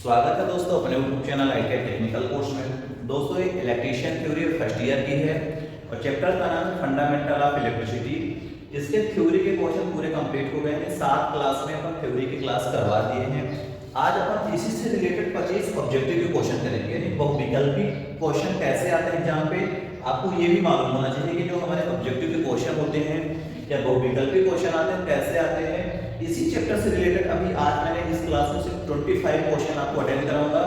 स्वागत है दोस्तों अपने YouTube channel ITI technical course में। दोस्तों ये इलेक्ट्रीशियन थ्योरी फर्स्ट ईयर की है और चैप्टर का नाम है फंडामेंटल ऑफ इलेक्ट्रिसिटी। इसके थ्योरी के क्वेश्चन पूरे कंप्लीट हो गए हैं। 7 क्लास में अपन थ्योरी की क्लास करवा दिए हैं। आज अपन इसी से रिलेटेड 25 ऑब्जेक्टिव क्वेश्चन करेंगे, यानी बहुविकल्पी क्वेश्चन कैसे आते हैं एग्जाम पे। आपको ये भी मालूम होना चाहिए कि जो हमारे ऑब्जेक्टिव के क्वेश्चन होते हैं या बहुविकल्पी क्वेश्चन आते हैं कैसे आते हैं। इसी चैप्टर से रिलेटेड अभी आज मैंने इस क्लास में सिर्फ 25 क्वेश्चन आपको अटेंड कराऊंगा।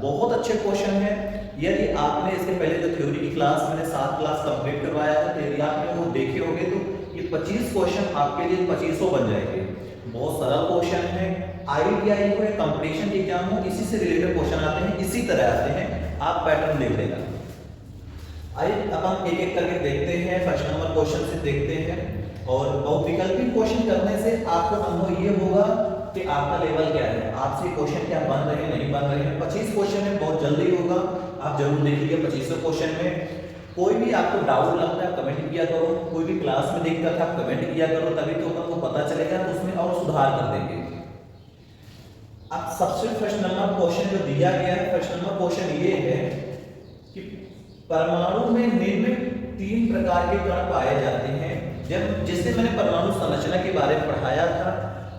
बहुत अच्छे क्वेश्चन हैं। यदि आपने इसके पहले जो थ्योरी की क्लास मैंने 7 क्लास कंप्लीट करवाया था, यदि आपने वो देखे होंगे तो ये 25 क्वेश्चन आपके लिए 2500 बन जाएंगे। बहुत सरल क्वेश्चन है। आईटीआई हो या कंपटीशन एग्जाम हो, इसी से रिलेटेड क्वेश्चन आते हैं, इसी तरह आते हैं। आप पैटर्न देख लेना। आइए अब हम एक एक करके देखते हैं। फर्स्ट नंबर क्वेश्चन से देखते हैं। और बहुविकल्पी क्वेश्चन करने से आपको अनुभव ये होगा कि आपका लेवल क्या है, आपसे क्वेश्चन क्या बन रहे हैं नहीं बन रहे हैं। 25 क्वेश्चन है, बहुत जल्दी होगा, आप जरूर देखिए। 25 क्वेश्चन में कोई भी आपको डाउट लगता है कमेंट किया करो, कोई भी क्लास में दिक्कत है आप कमेंट किया करो, तभी तो आपको पता चलेगा, तो उसमें और सुधार कर देंगे। अब सबसे फर्स्ट नंबर क्वेश्चन जो दिया गया है, फर्स्ट नंबर क्वेश्चन ये है कि परमाणु में निम्न 3 प्रकार के कण पाए जाते हैं। जब जिससे मैंने परमाणु संरचना के बारे में पढ़ाया था,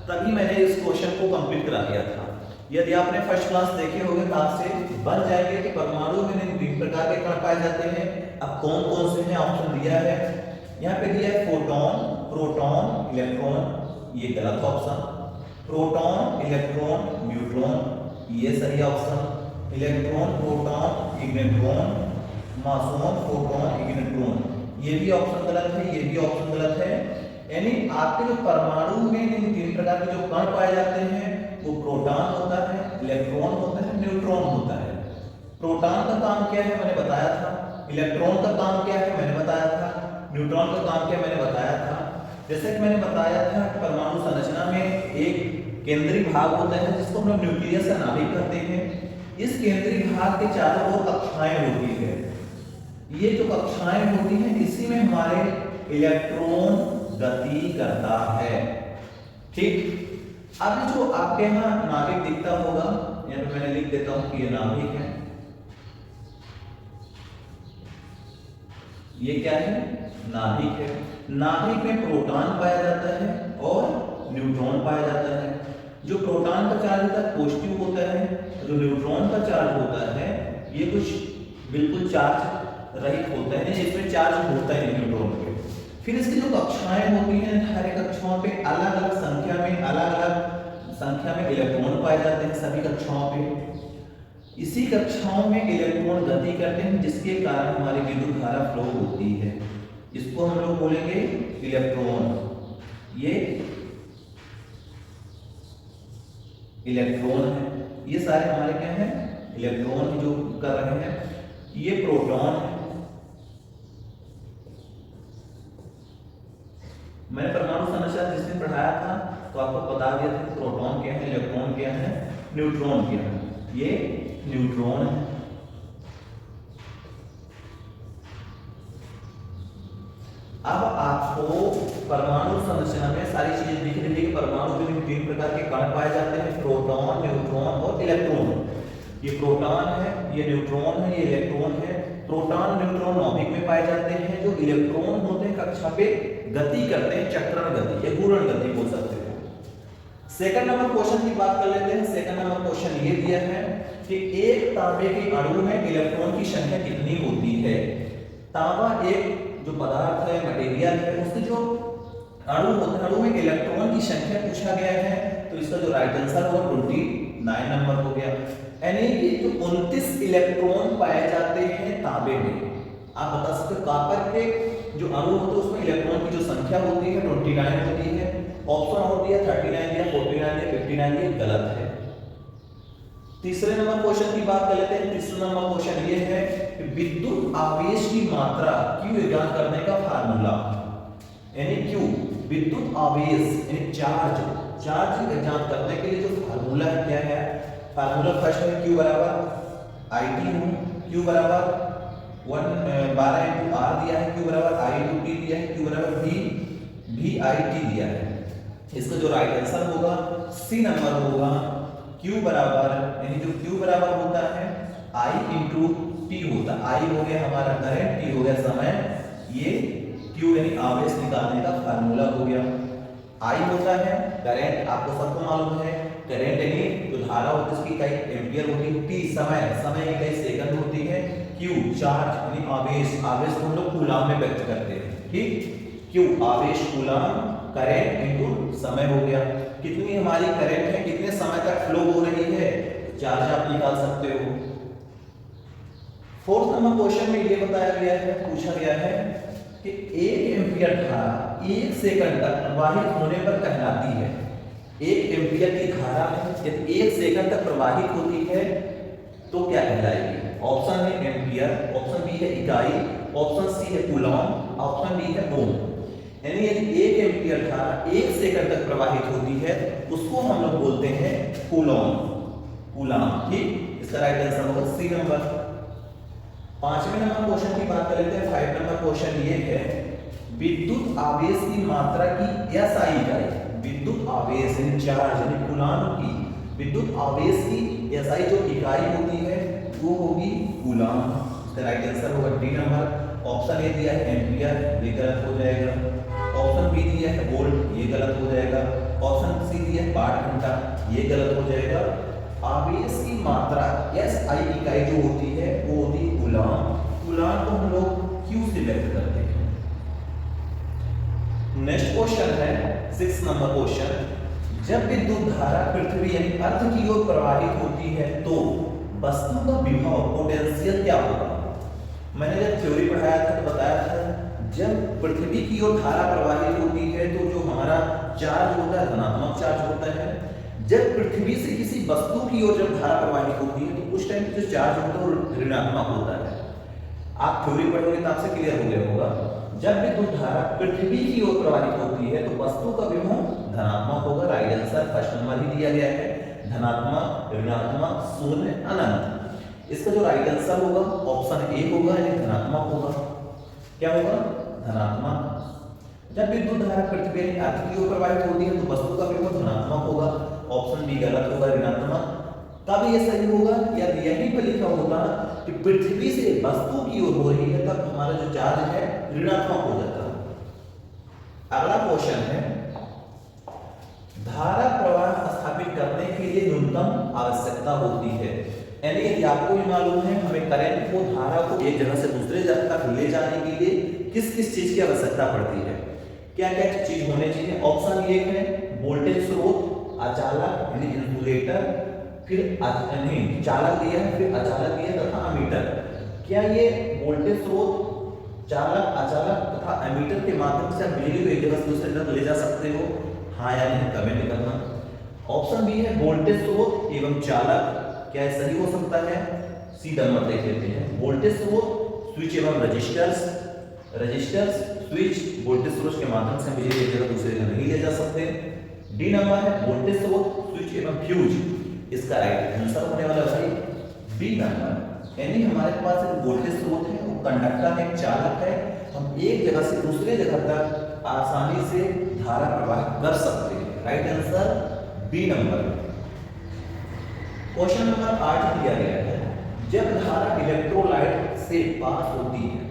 तभी मैंने इस क्वेश्चन को कंप्लीट करा दिया था। यदि आपने फर्स्ट क्लास देखे होंगे तो आपसे बन जाएंगे कि परमाणु में 3 प्रकार के कण पाए जाते हैं। अब कौन कौन से हैं ऑप्शन दिया है, यहाँ पे दिया है फोटोन, प्रोटॉन, इलेक्ट्रॉन। ये गलत ऑप्शन। प्रोटॉन, इलेक्ट्रॉन, न्यूट्रॉन, ये सही option. Electron, proton, electron, meson, photon, electron, ये भी ऑप्शन गलत है, ये भी ऑप्शन गलत है। यानी आपके जो परमाणु में इन 3 प्रकार के जो कण पाए जाते हैं वो प्रोटॉन होता है, इलेक्ट्रॉन होता है, न्यूट्रॉन होता है। प्रोटॉन का काम क्या है मैंने बताया था, इलेक्ट्रॉन का काम क्या है मैंने बताया था, न्यूट्रॉन का काम क्या मैंने बताया था। जैसे कि मैंने बताया था परमाणु संरचना में एक केंद्रीय भाग होता है जिसको हम लोग न्यूक्लियस या नाभिक कहते हैं। इस केंद्रीय भाग के चारों ओर कक्षाएं होती है। ये जो कक्षाएं होती हैं इसी में हमारे इलेक्ट्रॉन गति करता है। ठीक। अब जो आपके यहाँ नाभिक दिखता होगा, यहाँ पे मैंने लिख देता हूं कि ये नाभिक है। ये क्या है, नाभिक है। नाभिक में प्रोटॉन पाया जाता है और न्यूट्रॉन पाया जाता है। जो प्रोटॉन का चार्ज होता है पॉजिटिव होता है, जो न्यूट्रॉन का चार्ज होता है ये कुछ बिल्कुल चार्ज रहित होता है, इसमें चार्ज होता है न्यूट्रॉन पे। फिर इसकी जो कक्षाएं होती हैं, हर एक कक्षाओं पे अलग अलग संख्या में इलेक्ट्रॉन पाए जाते हैं सभी कक्षाओं पे। इसी कक्षाओं में इलेक्ट्रॉन गति करते हैं जिसके कारण हमारी विद्युत धारा फ्लो होती है। इसको हम लोग बोलेंगे इलेक्ट्रॉन। ये इलेक्ट्रॉन है, ये सारे हमारे क्या हैं, इलेक्ट्रॉन जो कर रहे हैं। ये प्रोटॉन है। मैंने परमाणु संरचना जिस दिन पढ़ाया था तो आपको बता दिया था प्रोटॉन क्या है, इलेक्ट्रॉन क्या है, न्यूट्रॉन क्या है। ये न्यूट्रॉन है। अब आपको परमाणु संरचना में सारी चीजें दिख रही है कि परमाणु में 3 प्रकार के कण पाए जाते हैं, प्रोटॉन, न्यूट्रॉन और इलेक्ट्रॉन। ये प्रोटॉन है, ये न्यूट्रॉन है, ये इलेक्ट्रॉन है। प्रोटॉन न्यूट्रॉन नाभिक में पाए जाते हैं। जो इलेक्ट्रॉन होते हैं कक्षा पे गति करते हैं, चक्रण गति या घूर्ण गति बोल सकते हो। सेकंड नंबर क्वेश्चन की बात कर लेते हैं। सेकंड नंबर क्वेश्चन ये दिया है कि एक तांबे के अणु में इलेक्ट्रॉन की संख्या कितनी होती है। तांबा एक जो पदार्थ है, मटेरियल है, उसके जो अणु होते हैं, अणु में इलेक्ट्रॉन की संख्या पूछा गया है, तो इसका जो राइट आंसर होगा 29 नंबर हो गया। यानी ये जो 29 इलेक्ट्रॉन पाए जाते हैं तांबे में। आप बता सकते हो कॉपर के जो अणु होते हैं उसमें इलेक्ट्रॉन की जो संख्या होती है 29 होती है। ऑप्शन और दिया 39 दिया, 49 दिया, 59 दिया, गलत है। तीसरे नंबर क्वेश्चन की बात कर लेते हैं। तीसरा नंबर क्वेश्चन ये है कि विद्युत आवेश की मात्रा Q ज्ञात करने का फार्मूला, यानी Q विद्युत आवेश यानी चार्ज ज्ञात करने के लिए जो फार्मूला है क्या है। फार्मूला फर्स्ट है Q बराबर IT हूं, Q बराबर 12 into R दिया है, Q बराबर I into T दिया है, Q बराबर V I T दिया है। इसका जो राइट आंसर होगा C नंबर होगा Q बराबर, यानी जो Q बराबर होता है I इंटू T होता है। I हो गया हमारा करंट, T हो गया समय, ये Q यानी आवेश निकालने का फार्मूला हो गया। I होता है करंट, आपको सबको मालूम है, करंट यानी जो धारा होती है उसकी इकाई एम्पियर होती है। T समय, समय की इकाई सेकंड होती है। Q चार्ज यानी आवेश, आवेश को हम लोग कूलाम में व्यक्त करते हैं, ठीक। Q आवेश कूलाम, करंट इनटू समय हो गया। कितनी हमारी करंट है, कितने समय तक फ्लो हो रही है, चार्ज आप निकाल सकते हो। फोर्थ नंबर क्वेश्चन में ये बताया गया है, पूछा गया है कि 1 एम्पियर धारा 1 सेकंड तक प्रवाहित होने पर कहलाती है। 1 एम्पियर की धारा यदि 1 सेकंड तक प्रवाहित होती है तो क्या कहलाएगी? ऑप्शन है एम्पियर, ऑप्शन बी है इकाई, ऑप्शन सी है कूलॉम, ऑप्शन डी है ओम। यानी यदि 1 एम्पियर धारा 1 सेकंड तक प्रवाहित होती है उसको हम लोग बोलते हैं कूलॉम, कूलाम, ठीक। इसका राइट आंसर होगा सी नंबर। 5वें नंबर क्वेश्चन की बात कर लेते हैं। 5 नंबर क्वेश्चन ये है, विद्युत आवेश की मात्रा की एसआई इकाई, विद्युत आवेश यानी चार्ज यानी कूलाम की विद्युत आवेश की एसआई जो इकाई होती है वो होगी कूलाम। इसका राइट आंसर होगा डी नंबर। ऑप्शन ए दिया है एम्पियर, ये गलत हो जाएगा। ऑप्शन बी दिया है वोल्ट, ये गलत हो जाएगा। ऑप्शन सी दिया है वाट घंटा, ये गलत हो जाएगा। आवेश की मात्रा एसआई इकाई जो होती है वो होती है कूलाम। कूलाम को हम लोग क्यू से व्यक्त करते हैं। नेक्स्ट क्वेश्चन है 6 नंबर क्वेश्चन, जब विद्युत धारा पृथ्वी यानी अर्थ की ओर प्रवाहित होती है तो वस्तु का विभव पोटेंशियल क्या होगा? मैंने जब थ्योरी पढ़ाया था तो बताया था जब पृथ्वी की ओर धारा प्रवाहित होती है तो जो हमारा चार्ज होता है धनात्मक चार्ज होता है। जब पृथ्वी से किसी वस्तु की ओर जब धारा प्रवाहित होती है तो उस टाइम जो चार्ज होता है वो ऋणात्मक होता है। आप थ्योरी पढ़ोगे तो आपसे क्लियर हो गया होगा। जब विद्युत धारा पृथ्वी की ओर प्रवाहित होती है तो वस्तु का विभव धनात्मक होगा। राइट आंसर फर्स्ट नंबर ही दिया गया है, धनात्मक, ऋणात्मक, शून्य, अनंत। इसका जो राइट आंसर होगा ऑप्शन ए होगा, यानी धनात्मक होगा। क्या होगा? धनात्मक। जब विद्युत धारा पृथ्वी यानी अर्थ की ओर प्रवाहित होती है तो वस्तु का विभव धनात्मक होगा। ऑप्शन बी गलत होगा, ऋणात्मक। तब ये सही होगा या यही पे लिखा होता कि पृथ्वी से वस्तु की ओर हो रही है तब हमारा जो चार्ज है ऋणात्मक हो जाता है। अगला क्वेश्चन है, धारा प्रवाह स्थापित करने के लिए न्यूनतम आवश्यकता होती है। यानी यदि आपको भी मालूम है हमें करंट को, धारा को एक जगह से दूसरे जगह तक ले जाने के लिए किस किस चीज की आवश्यकता पड़ती है, क्या क्या चीज होने चाहिए? ऑप्शन ए है वोल्टेज स्रोत, अचालक यानी इंसुलेटर, फिर नहीं चालक दिया है, फिर अचालक दिया तथा अमीटर। क्या ये वोल्टेज स्रोत, चालक, अचालक तथा अमीटर के माध्यम से आप बिजली को एक जगह से दूसरे जगह ले जा सकते हो? हाँ या नहीं कमेंट करना। ऑप्शन बी है वोल्टेज स्रोत एवं चालक, क्या सही हो सकता है? सी नंबर देख लेते हैं। वोल्टेज स्रोत, स्विच एवं रजिस्टर्स, रजिस्टर्स, स्विच, वोल्टेज स्रोत के माध्यम से बिजली एक जगह दूसरे जगह नहीं ले जा सकते। डी नंबर है वोल्टेज स्रोत, स्विच एवं फ्यूज। इसका राइट आंसर होने वाला भाई बी नंबर। यानी हमारे पास एक वोल्टेज स्रोत है, वो कंडक्टर है, चालक है, हम एक जगह से दूसरे जगह तक आसानी से धारा प्रवाहित कर सकते हैं। Right answer B number. Question number 8 दिया गया है, जब धारा इलेक्ट्रोलाइट से पास होती है,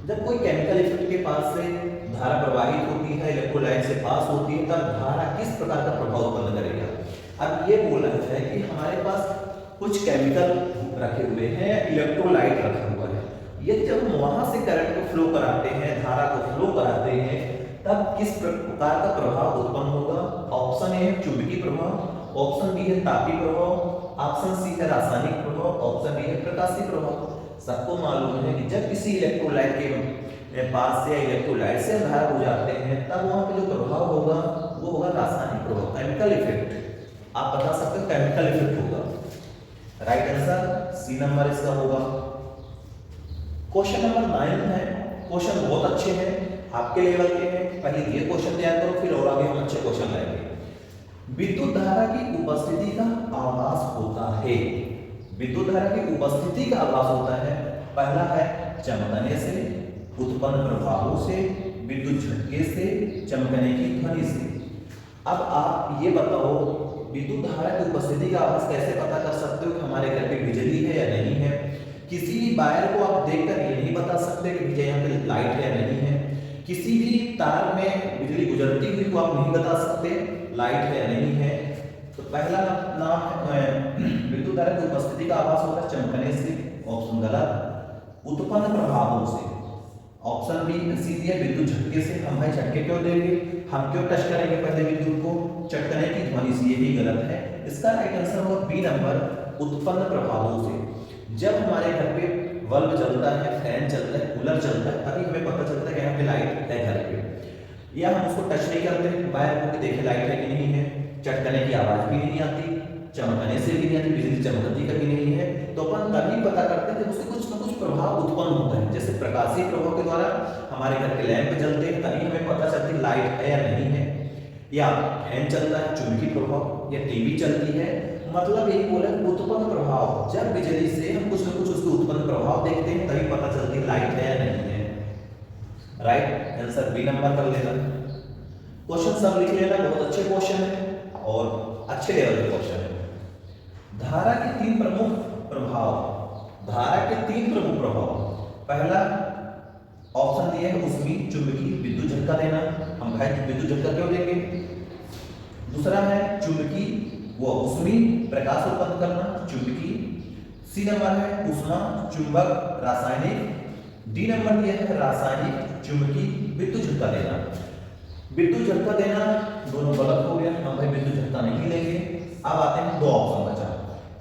जब कोई केमिकल इफेक्ट के पास से धारा प्रवाहित होती है, इलेक्ट्रोलाइट से पास होती है, तब धारा किस प्रकार का प्रभाव उत्पन्न करेगा? अब ये बोला है कि हमारे पास कुछ केमिकल रखे हुए हैं, इलेक्ट्रोलाइट रखा हुआ है, ये जब हम वहां से करंट को फ्लो कराते हैं, धारा को फ्लो कराते हैं, तब किस प्रकार का प्रभाव उत्पन्न होगा? ऑप्शन ए है चुंबकीय प्रभाव, ऑप्शन बी है तापीय प्रभाव, ऑप्शन सी है रासायनिक प्रभाव, ऑप्शन डी है प्रकाशीय प्रभाव। सबको मालूम है कि जब किसी इलेक्ट्रोलाइट के पास से इलेक्ट्रोलाइट से धारा गुजरते हैं तब वहां पे जो प्रभाव होगा वो होगा रासायनिक प्रभाव, केमिकल इफेक्ट। आप बता सकते हो केमिकल इफेक्ट होगा। राइट आंसर सी नंबर इसका होगा। क्वेश्चन नंबर 9 है, क्वेश्चन बहुत अच्छे हैं, आपके लेवल के हैं, पहले ये क्वेश्चन तैयार करो फिर और आगे हम अच्छे क्वेश्चन लाएंगे। विद्युत धारा की उपस्थिति का आभास होता है, विद्युत धारा की उपस्थिति का आभास होता है, पहला है चमकने से, उत्पन्न प्रभावों से, विद्युत झटके से, चमकने की ध्वनि से। अब आप ये बताओ विद्युत धारा की उपस्थिति का आवाज कैसे पता कर सकते हो कि हमारे घर पे बिजली है या नहीं है। किसी भी वायर को आप देखकर ये नहीं बता सकते कि भैया यहाँ पे लाइट है या नहीं है। किसी भी तार में बिजली गुजरती हुई को आप नहीं बता सकते लाइट है या नहीं है। तो पहला नाम विद्युत धारा की उपस्थिति का आवाज होगा चमकने से, ऑप्शन गलत। उत्पन्न प्रभावों से, ऑप्शन बी सीधी है विद्युत झटके से। हम भाई झटके क्यों देंगे, हम क्यों टच करेंगे पहले विद्युत को, चटकने की ध्वनि से, यही गलत है। इसका राइट आंसर होगा बी नंबर, उत्पन्न प्रभावों से। जब हमारे घर पे बल्ब जलता है, फैन चलता है, कूलर चलता है, तभी हमें पता चलता है कि यहाँ पे लाइट है घर पे। या हम उसको टच नहीं करते वायर को कि देखे लाइट है कि नहीं है, चटकने की आवाज भी नहीं आती, चमकने से भी नहीं आती, बिजली चमकती कभी नहीं है, तो अपन तभी पता करते हैं कि उससे कुछ ना कुछ प्रभाव उत्पन्न होता है। जैसे प्रकाशीय प्रभाव के द्वारा हमारे घर के लैंप जलते हैं, तभी हमें पता चलती है लाइट है या नहीं है। या फैन चलता है, चुंबकीय प्रभाव, या टीवी चलती है, मतलब यही बोला उत्पन्न प्रभाव। जब बिजली से हम कुछ ना कुछ उसके उत्पन्न प्रभाव देखते हैं, तभी पता चलती है लाइट है या नहीं है। राइट आंसर बी नंबर कर लेना। क्वेश्चन सब लिख लेना, बहुत अच्छे क्वेश्चन है और अच्छे लेवल के क्वेश्चन है। धारा के तीन प्रमुख प्रभाव, धारा के तीन प्रमुख प्रभाव। पहला ऑप्शन दिया है उसमें चुंबकीय विद्युत झटका देना, हम भाई विद्युत झटका क्यों देंगे। दूसरा है चुंबकीय वो उसमें प्रकाश उत्पन्न करना, चुंबकीय। सी नंबर है उष्मा चुंबक रासायनिक। डी नंबर दिया है रासायनिक चुंबकीय विद्युत झटका देना। विद्युत झटका देना दोनों गलत हो गया, हम भाई विद्युत झटका नहीं लेंगे। अब आते हैं दो ऑप्शन बचा,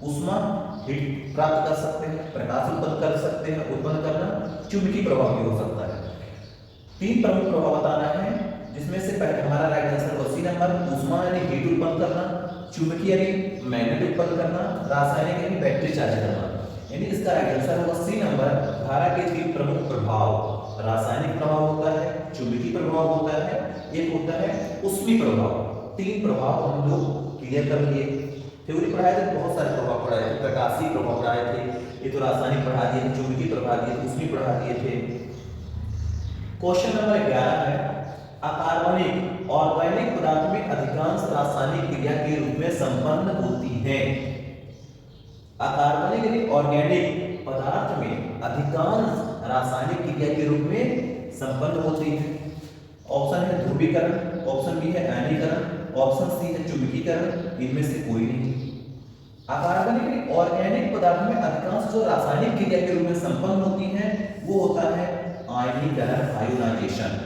उष्मा हीट प्राप्त कर सकते हैं, प्रकाश उत्पन्न कर सकते हैं, उत्पन्न करना, चुंबकीय प्रभाव भी हो सकता है। तीन प्रमुख प्रभाव बताना है, जिसमें से पहले हमारा राइट आंसर होगा सी नंबर, उष्मा यानी हीट उत्पन्न करना, चुंबकीय यानी मैग्नेट उत्पन्न करना, रासायनिक यानी बैटरी चार्ज करना। यानी इसका राइट आंसर होगा सी नंबर, धारा के तीन प्रमुख प्रभाव। रासायनिक प्रभाव होता है, चुंबकीय प्रभाव होता है, एक होता है उष्मीय प्रभाव। तीन प्रभाव हम लोग क्लियर कर लिए। थ्योरी पढ़ाए थे, बहुत सारे प्रभाव पढ़ाए थे, प्रकाशीय प्रभाव पढ़ाए थे, ये तो रासायनिक पढ़ा दिए थे, चुंबकीय पढ़ा दिए थे, उष्मीय पढ़ा दिए थे। क्वेश्चन नंबर 11 है, अकार्बनिक ऑर्गेनिक पदार्थ में अधिकांश रासायनिक क्रिया के रूप में संपन्न होती है। अकार्बनिक यानी ऑर्गेनिक पदार्थ में अधिकांश रासायनिक क्रिया के रूप में संपन्न होती है। ऑप्शन है ध्रुवीकरण, ऑप्शन बी है आयनीकरण, ऑप्शन सी है चुंबकीकरण, इनमें से कोई नहीं। अकार्बनिक ऑर्गेनिक पदार्थ में अधिकांश जो रासायनिक क्रिया के रूप में संपन्न होती है वो होता है आयनीकरण, ionization.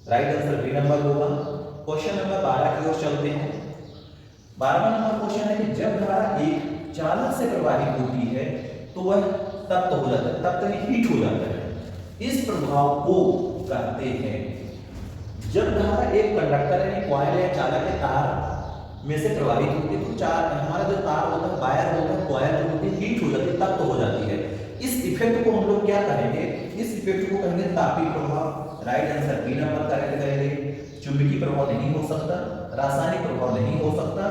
Right answer B number होगा। क्वेश्चन नंबर 12 की ओर चलते हैं। 12वां नंबर क्वेश्चन है कि जब धारा एक चालक से प्रवाहित होती है तो वह तप्त हो जाता है, तप्त यानी हीट हो जाता है। इस प्रभाव को कहते हैं, जब धारा एक कंडक्टर यानी कॉइल या चालक के तार में से प्रवाहित होती है तो चार हमारा जो तार होता है, वायर होता है, कॉइल होती है, हीट हो जाती है, तप्त हो जाती है। इस इफेक्ट को हम लोग क्या कहेंगे, इस इफेक्ट को कहेंगे तापीय प्रभाव। Right answer B number correct करेंगे। चुंबकीय प्रभाव नहीं हो सकता, रासायनिक प्रभाव नहीं हो सकता,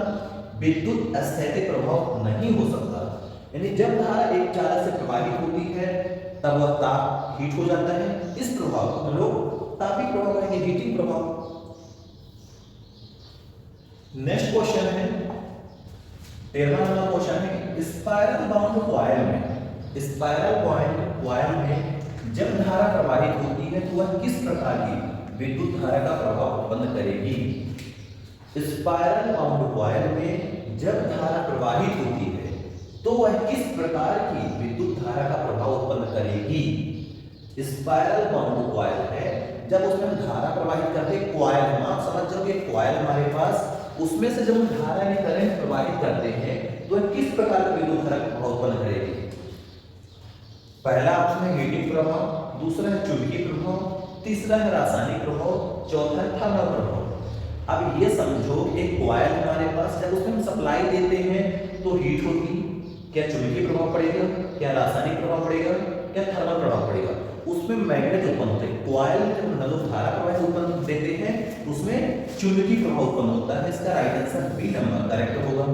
विद्युत स्थैतिक प्रभाव नहीं हो सकता। यानी जब धारा एक चालक से प्रवाहित होती है तब वह ताप हीट हो जाता है, इस प्रभाव को हम लोग तापीय प्रभाव कहेंगे, हीटिंग प्रभाव। नेक्स्ट क्वेश्चन है 13वां नंबर क्वेश्चन है, स्पाइरल बाउंड कॉइल में, स्पाइरल कॉइल में जब धारा प्रवाहित होती है तो वह किस प्रकार की विद्युत धारा का प्रभाव उत्पन्न करेगी। स्पाइरल बाउंड कॉइल में जब धारा प्रवाहित होती है तो वह किस प्रकार की विद्युत धारा का प्रभाव उत्पन्न करेगी। स्पाइरल बाउंड कॉइल है, जब उसमें धारा प्रवाहित करते हैं, कॉइल हम आप समझ जाओगे कॉइल हमारे पास, उसमें से जब धारा यानी करंट प्रवाहित करते हैं तो किस प्रकार की विद्युत धारा का प्रभाव उत्पन्न करेगी। पहला ऑप्शन है हीटिंग प्रभाव, दूसरा है चुंबकीय प्रभाव, तीसरा है रासायनिक प्रभाव, चौथा है थर्मल प्रभाव। अब ये समझो एक कॉइल हमारे पास, जब उसमें हम सप्लाई देते हैं तो हीट होती, क्या चुंबकीय प्रभाव पड़ेगा, क्या रासायनिक प्रभाव पड़ेगा, क्या थर्मल प्रभाव पड़ेगा। उसमें मैग्नेट उत्पन्न होते हैं, कॉइल जब हम धारा प्रवाह उत्पन्न देते हैं उसमें चुंबकीय प्रभाव उत्पन्न होता है। इसका right answer B number correct होगा।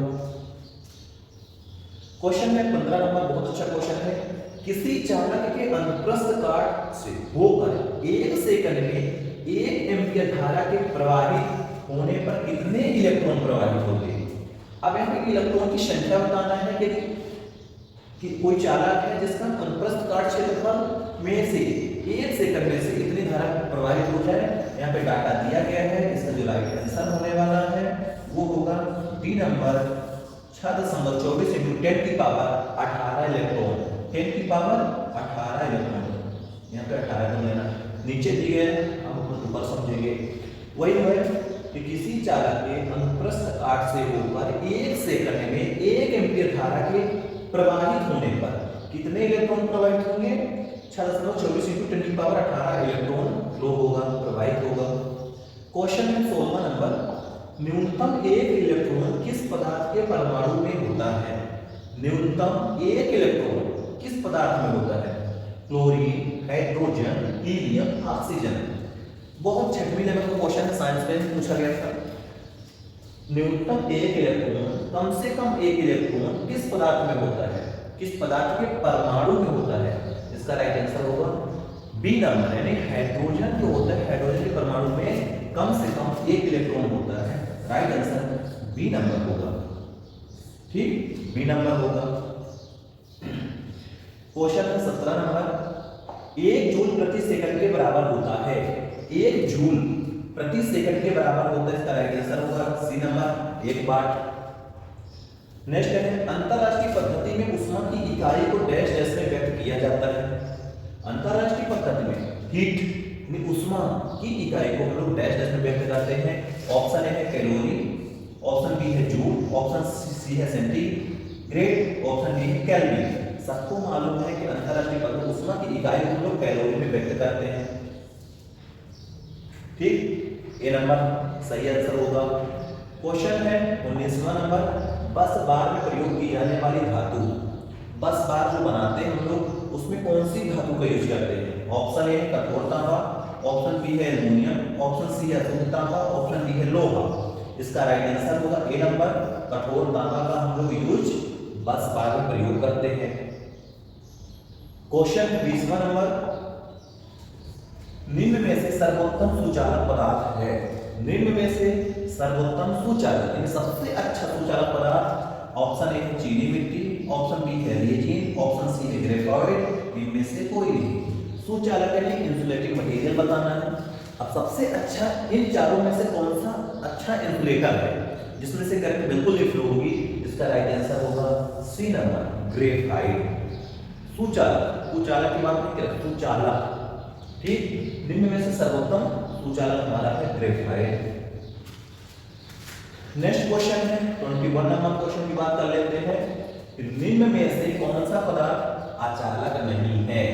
क्वेश्चन में 15 नंबर बहुत अच्छा क्वेश्चन है, किसी चालक के अनुप्रस्थ काट से होकर 1 सेकंड में 1 एम्पीयर धारा के प्रवाहित होने पर कितने इलेक्ट्रॉन प्रवाहित होते हैं। अब यहाँ पे इलेक्ट्रॉन की संख्या बताना है कि कोई चालक है जिसका अनुप्रस्थ काट क्षेत्रफल में से 1 सेकंड में से इतनी धारा प्रवाहित हो जाए। यहाँ पे डाटा दिया गया है। इसका जो राइट आंसर होने वाला है वो होगा बी नंबर 6.24 × 10⁻18 इलेक्ट्रॉन। 10⁻18 इलेक्ट्रॉन, यहाँ पे 18 को लेना, नीचे दिए गए हम ऊपर समझेंगे। वही है कि किसी चालक के अनुप्रस्थ काट से होकर 1 सेकंड में 1 एम्पीयर धारा के प्रवाहित होने पर कितने इलेक्ट्रॉन प्रवाहित होंगे? 6.24 × 10⁻18 इलेक्ट्रॉन फ्लो होगा, प्रवाहित होगा। क्वेश्चन है 16वां नंबर, न्यूनतम 1 इलेक्ट्रॉन किस पदार्थ के परमाणु में होता है? न्यूनतम 1 इलेक्ट्रॉन किस पदार्थ में होता है? Chlorine, hydrogen, helium, oxygen. बहुत 6वीं लेवल का क्वेश्चन है, साइंस में पूछा गया था। न्यूनतम 1 इलेक्ट्रॉन, कम से कम 1 इलेक्ट्रॉन किस पदार्थ में होता है? किस पदार्थ के परमाणु में होता है? इसका राइट आंसर होगा बी नंबर, यानी हाइड्रोजन जो होता है, हाइड्रोजन के परमाणु में कम से कम 1 इलेक्ट्रॉन होता है। राइट आंसर बी नंबर होगा। ठीक, बी नंबर होगा। क्वेश्चन है 17 नंबर, 1 जूल प्रति सेकंड के बराबर होता है। 1 जूल प्रति सेकंड के बराबर होता है। इसका राइट आंसर होगा सी नंबर, 1 वाट। नेक्स्ट है, अंतरराष्ट्रीय पद्धति में ऊष्मा की इकाई को डैश डैश में व्यक्त किया जाता है। अंतरराष्ट्रीय पद्धति में हीट में ऊष्मा की इकाई को हम लोग डैश डैश में व्यक्त करते हैं। ऑप्शन ए है कैलोरी, ऑप्शन बी है जूल, ऑप्शन सी है सेंटीग्रेड, ऑप्शन डी है केल्विन। सबको मालूम है कि अंतरराष्ट्रीय पद्धति ऊष्मा की इकाई को हम लोग कैलोरी में व्यक्त करते हैं। ठीक, ए नंबर सही आंसर होगा। क्वेश्चन है 19वां नंबर, बस बार में प्रयोग की जाने वाली धातु। बस बार जो बनाते हैं हम लोग उसमें कौन सी धातु का यूज करते हैं? ऑप्शन ए कठोर तांबा, ऑप्शन बी है एल्युमिनियम, ऑप्शन सी है शुद्ध तांबा, ऑप्शन डी है लोहा। इसका राइट आंसर होगा ए नंबर, कठोर तांबा का हम लोग यूज बस बार में प्रयोग करते हैं। क्वेश्चन 20वां नंबर, निम्न में से सर्वोत्तम सुचालक पदार्थ है। निम्न में से सर्वोत्तम सुचालक यानी सबसे अच्छा सुचालक पदार्थ, ऑप्शन ए है चीनी मिट्टी, ऑप्शन बी है रेजिन, ऑप्शन सी है ग्रेफाइट। इनमें से कोई नहीं। सुचालक यानी इंसुलेटिंग मटेरियल बताना है। अब सबसे अच्छा इन चारों में से कौन सा अच्छा इंसुलेटर है जिसमें से करंट बिल्कुल नहीं फ्लो होगी? इसका राइट आंसर होगा सी नंबर, ग्रेफाइट। सुचालक, सुचालक की बात नहीं कर, सुचालक। ठीक, निम्न में से सर्वोत्तम सुचालक हमारा है ग्रेफाइट। नेक्स्ट क्वेश्चन है 21 नंबर क्वेश्चन की बात कर लेते हैं। निम्न में से कौन सा पदार्थ अचालक नहीं है?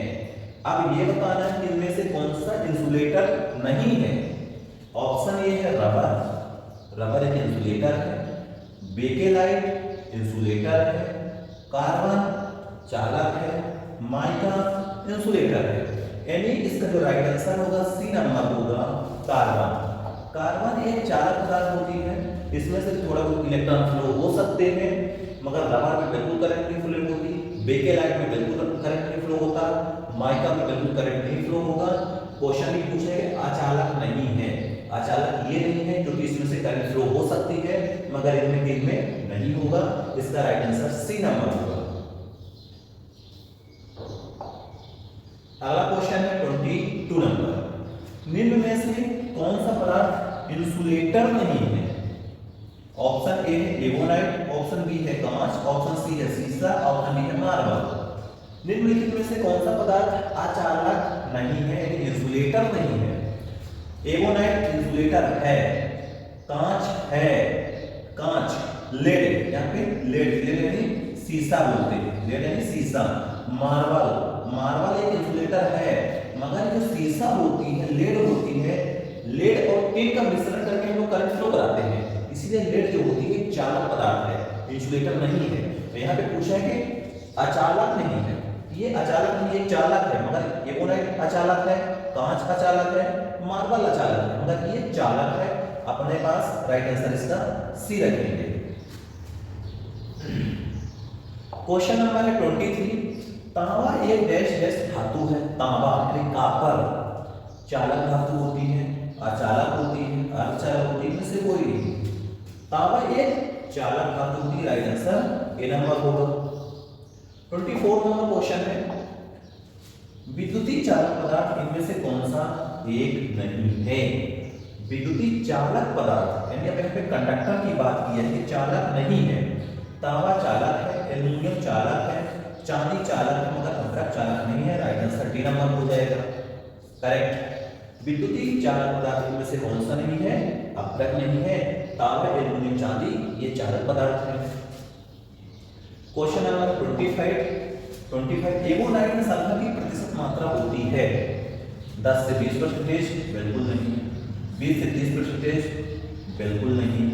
अब ये बताना है कि इनमें से कौन सा इंसुलेटर नहीं है। ऑप्शन ए है रबर, रबर एक इंसुलेटर है। बेकेलाइट इंसुलेटर है। कार्बन चालक है। माइका इंसुलेटर है। यानी इसका जो राइट आंसर होगा सी नंबर होगा कार्बन। कार्बन एक चालक पदार्थ होती है, इसमें से थोड़ा बहुत इलेक्ट्रॉन फ्लो हो सकते हैं, मगर रबर में बिल्कुल करंट नहीं फ्लो होती, बेकेलाइट में बिल्कुल करंट नहीं फ्लो होता, माइका में बिल्कुल करंट नहीं फ्लो होगा। क्वेश्चन भी पूछेगा अचालक नहीं है। अचालक ये नहीं है क्योंकि इसमें से करंट फ्लो हो सकती है मगर इनमें नहीं होगा। इसका राइट आंसर सी नंबर होगा। अगला क्वेश्चन है 22 नंबर, निम्न में से कौन सा पदार्थ इंसुलेटर नहीं है? ऑप्शन ए है एवोनाइट, ऑप्शन बी है कांच, ऑप्शन सी है सीसा, ऑप्शन डी है मार्बल। निम्नलिखित में से कौन सा पदार्थ अचालक नहीं है, यानी इंसुलेटर नहीं है? एवोनाइट इंसुलेटर है, कांच है, कांच लेड, यहाँ पे लेड यानी सीसा बोलते हैं, लेड यानी सीसा। मार्बल, मार्बल एक इंसुलेटर है मगर जो सीसा होती है, लेड होती है, लेड और टिन का मिश्रण करके हम लोग करंट फ्लो कराते हैं, इसीलिए लेड जो होती है चालक पदार्थ है, इंसुलेटर नहीं है। तो यहाँ पे पूछा है कि अचालक नहीं है, ये अचालक नहीं, ये चालक है, मगर एवोनाइट अचालक है, कांच अचालक है, मार्बल अचालक है, मगर ये चालक है। अपने पास राइट आंसर इसका सी रखेंगे। क्वेश्चन नंबर है 23, तांबा एक डैश डैश धातु है। तांबा यानी कॉपर चालक धातु होती है, अचालक होती है, अर्धचालक होती है, इनमें से कोई नहीं। तांबा एक चालक धातु होती है, राइट आंसर ए नंबर होगा। 24 नंबर क्वेश्चन है, विद्युतीय चालक पदार्थ इनमें से कौन सा एक नहीं है? विद्युतीय चालक पदार्थ यानी अब यहाँ पे कंडक्टर की बात की है, चालक नहीं है। तांबा चालक है, एल्यूमिनियम चालक है, चांदी चालक है, मगर अभ्रक चालक नहीं है, राइट आंसर डी नंबर हो जाएगा। करेक्ट। विद्युतीय चालक पदार्थ इनमें से कौन सा नहीं है? अभ्रक नहीं है, तांबा, एल्यूमिनियम, चांदी ये चालक पदार्थ है। क्वेश्चन नंबर 25 एवोनाइट में सल्फर की प्रतिशत मात्रा होती है 10 से 20%, बिल्कुल नहीं। 20 से 30%, बिल्कुल नहीं।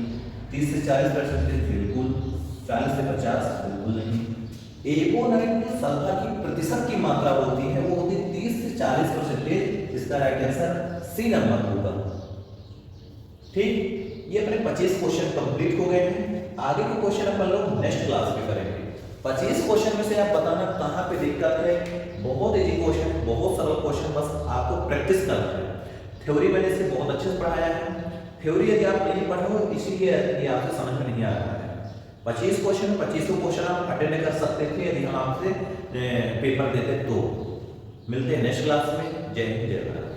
30 से 40%, बिल्कुल। 40 से 50, बिल्कुल नहीं। एवोनाइट में सल्फर की प्रतिशत की मात्रा होती है, वो होती है 30 से 40%। इसका राइट आंसर सी नंबर होगा। ठीक, ये अपने 25 क्वेश्चन कंप्लीट हो गए हैं। आगे के क्वेश्चन अपन लोग नेक्स्ट क्लास में करेंगे। 25 क्वेश्चन में से आप बताना कहाँ पे दिक्कत है। बहुत इजी क्वेश्चन, बहुत सरल क्वेश्चन, बस आपको प्रैक्टिस करना है। थ्योरी मैंने इसे बहुत अच्छे से पढ़ाया है। थ्योरी यदि आप नहीं पढ़े हो इसीलिए ये आपसे समझ में नहीं आ रहा है। 25 क्वेश्चन, 25 क्वेश्चन आप अटेंड कर सकते थे यदि हम आपसे पेपर देते तो। मिलते हैं नेक्स्ट क्लास में। जय हिंद, जय भारत।